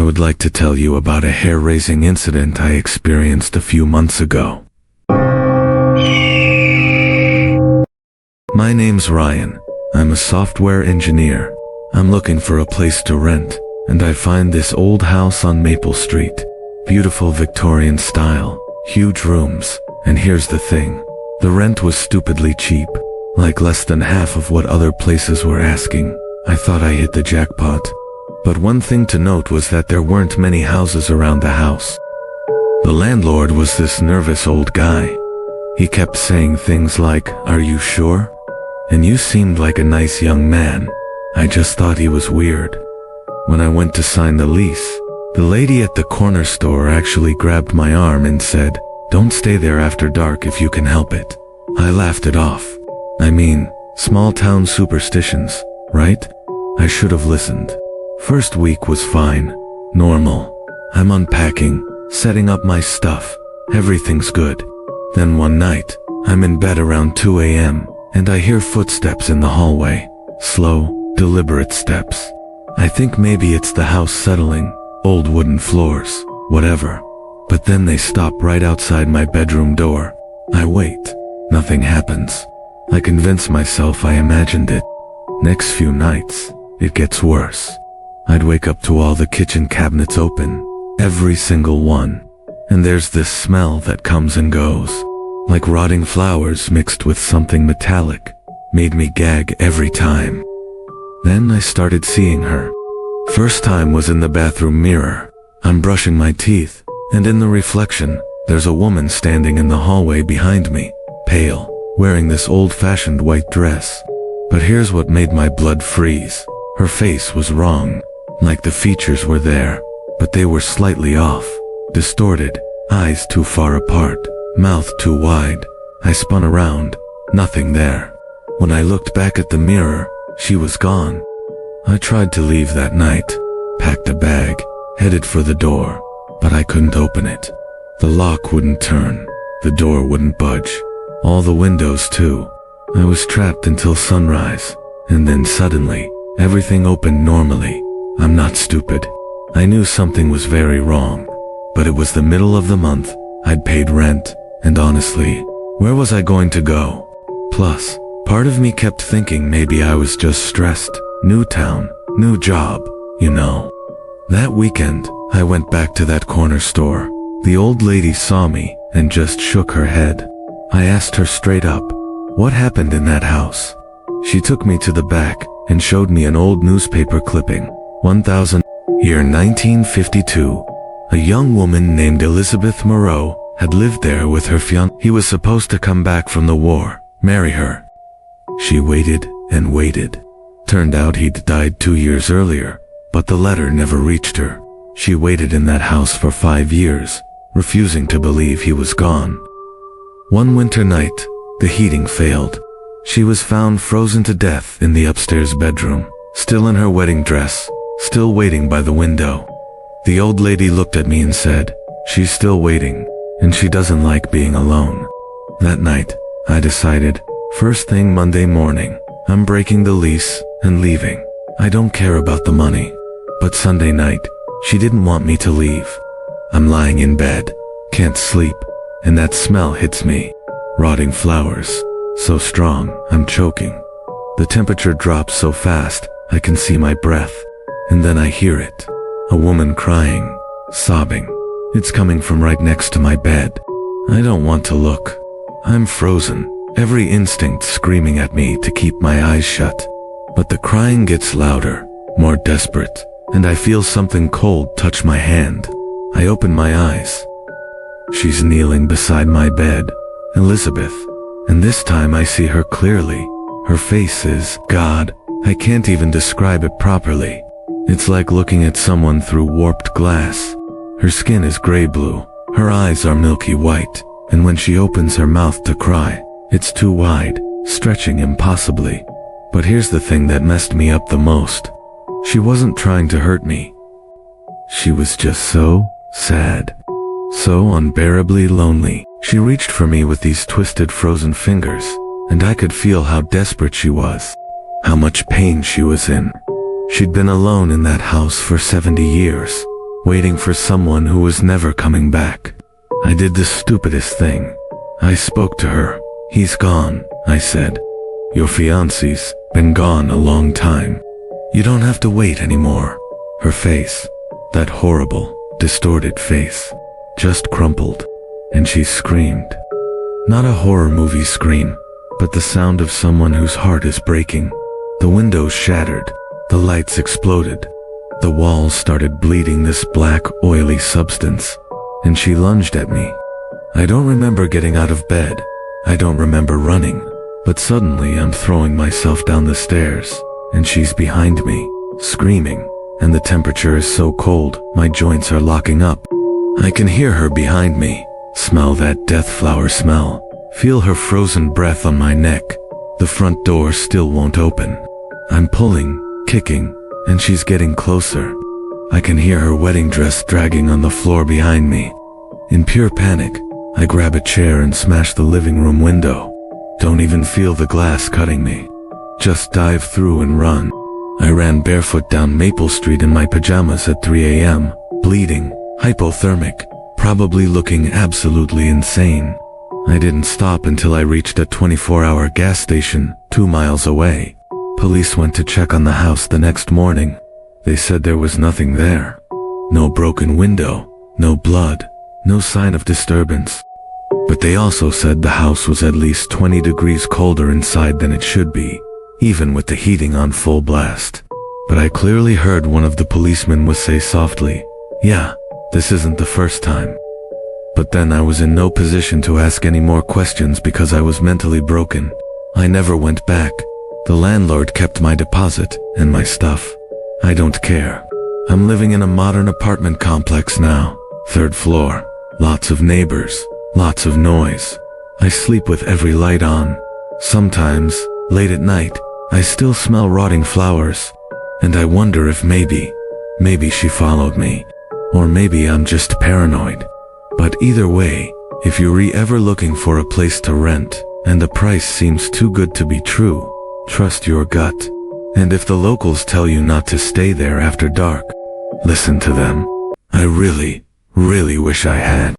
would like to tell you about a hair-raising incident I experienced a few months ago. My name's Ryan. I'm a software engineer. I'm looking for a place to rent, and I find this old house on Maple Street. Beautiful Victorian style, huge rooms, and here's the thing. The rent was stupidly cheap, like less than half of what other places were asking. I thought I hit the jackpot. But one thing to note was that there weren't many houses around the house. The landlord was this nervous old guy. He kept saying things like, "Are you sure? And you seemed like a nice young man." I just thought he was weird. When I went to sign the lease, the lady at the corner store actually grabbed my arm and said, "Don't stay there after dark if you can help it." I laughed it off. I mean, small town superstitions, right? I should have listened. First week was fine. Normal. I'm unpacking, setting up my stuff. Everything's good. Then one night, I'm in bed around 2 a.m., and I hear footsteps in the hallway. Slow, deliberate steps. I think maybe it's the house settling, old wooden floors, whatever. But then they stop right outside my bedroom door. I wait. Nothing happens. I convince myself I imagined it. Next few nights, it gets worse. I'd wake up to all the kitchen cabinets open, every single one. And there's this smell that comes and goes, like rotting flowers mixed with something metallic. Made me gag every time. Then I started seeing her. First time was in the bathroom mirror. I'm brushing my teeth, and in the reflection, there's a woman standing in the hallway behind me, pale, wearing this old-fashioned white dress. But here's what made my blood freeze. Her face was wrong. Like the features were there, but they were slightly off. Distorted, eyes too far apart, mouth too wide. I spun around, nothing there. When I looked back at the mirror, she was gone. I tried to leave that night, packed a bag, headed for the door, but I couldn't open it. The lock wouldn't turn, the door wouldn't budge, all the windows too. I was trapped until sunrise, and then suddenly, everything opened normally. I'm not stupid. I knew something was very wrong, but it was the middle of the month, I'd paid rent, and honestly, where was I going to go? Plus, part of me kept thinking maybe I was just stressed. New town, new job, you know. That weekend, I went back to that corner store. The old lady saw me and just shook her head. I asked her straight up, "What happened in that house?" She took me to the back and showed me an old newspaper clipping. 1000 Year 1952. A young woman named Elizabeth Moreau had lived there with her fiancé. He was supposed to come back from the war, marry her. She waited and waited. Turned out he'd died 2 years earlier, but the letter never reached her. She waited in that house for 5 years, refusing to believe he was gone. One winter night, the heating failed. She was found frozen to death in the upstairs bedroom, still in her wedding dress, still waiting by the window. The old lady looked at me and said, "She's still waiting, and she doesn't like being alone." That night, I decided, first thing Monday morning, I'm breaking the lease and leaving. I don't care about the money. But Sunday night, she didn't want me to leave. I'm lying in bed, can't sleep, and that smell hits me. Rotting flowers, so strong, I'm choking. The temperature drops so fast, I can see my breath. And then I hear it. A woman crying, sobbing. It's coming from right next to my bed. I don't want to look. I'm frozen, every instinct screaming at me to keep my eyes shut. But the crying gets louder, more desperate, and I feel something cold touch my hand. I open my eyes. She's kneeling beside my bed, Elizabeth. And this time I see her clearly. Her face is, God, I can't even describe it properly. It's like looking at someone through warped glass. Her skin is gray-blue, her eyes are milky white, and when she opens her mouth to cry, it's too wide, stretching impossibly. But here's the thing that messed me up the most. She wasn't trying to hurt me. She was just so sad, so unbearably lonely. She reached for me with these twisted frozen fingers, and I could feel how desperate she was, how much pain she was in. She'd been alone in that house for 70 years. waiting for someone who was never coming back. I did the stupidest thing. I spoke to her. He's gone, I said. Your fiancé's been gone a long time. You don't have to wait anymore. Her face, that horrible, distorted face, just crumpled, and she screamed. Not a horror movie scream, but the sound of someone whose heart is breaking. The windows shattered, the lights exploded, the walls started bleeding this black, oily substance, and she lunged at me. I don't remember getting out of bed. I don't remember running, but suddenly I'm throwing myself down the stairs, and she's behind me, screaming, and the temperature is so cold, my joints are locking up. I can hear her behind me, smell that death flower smell, feel her frozen breath on my neck. The front door still won't open. I'm pulling, kicking, and she's getting closer. I can hear her wedding dress dragging on the floor behind me. In pure panic, I grab a chair and smash the living room window. Don't even feel the glass cutting me. Just dive through and run. I ran barefoot down Maple Street in my pajamas at 3 a.m., bleeding, hypothermic, probably looking absolutely insane. I didn't stop until I reached a 24-hour gas station 2 miles away. Police went to check on the house the next morning. They said there was nothing there. No broken window, no blood, no sign of disturbance. But they also said the house was at least 20 degrees colder inside than it should be, even with the heating on full blast. But I clearly heard one of the policemen say softly, "Yeah, this isn't the first time." But then I was in no position to ask any more questions because I was mentally broken. I never went back. The landlord kept my deposit and my stuff. I don't care. I'm living in a modern apartment complex now, 3rd floor, lots of neighbors, lots of noise. I sleep with every light on. Sometimes, late at night, I still smell rotting flowers, and I wonder if maybe she followed me, or maybe I'm just paranoid. But either way, if you're ever looking for a place to rent, and the price seems too good to be true, trust your gut. And if the locals tell you not to stay there after dark, listen to them. I really wish I had.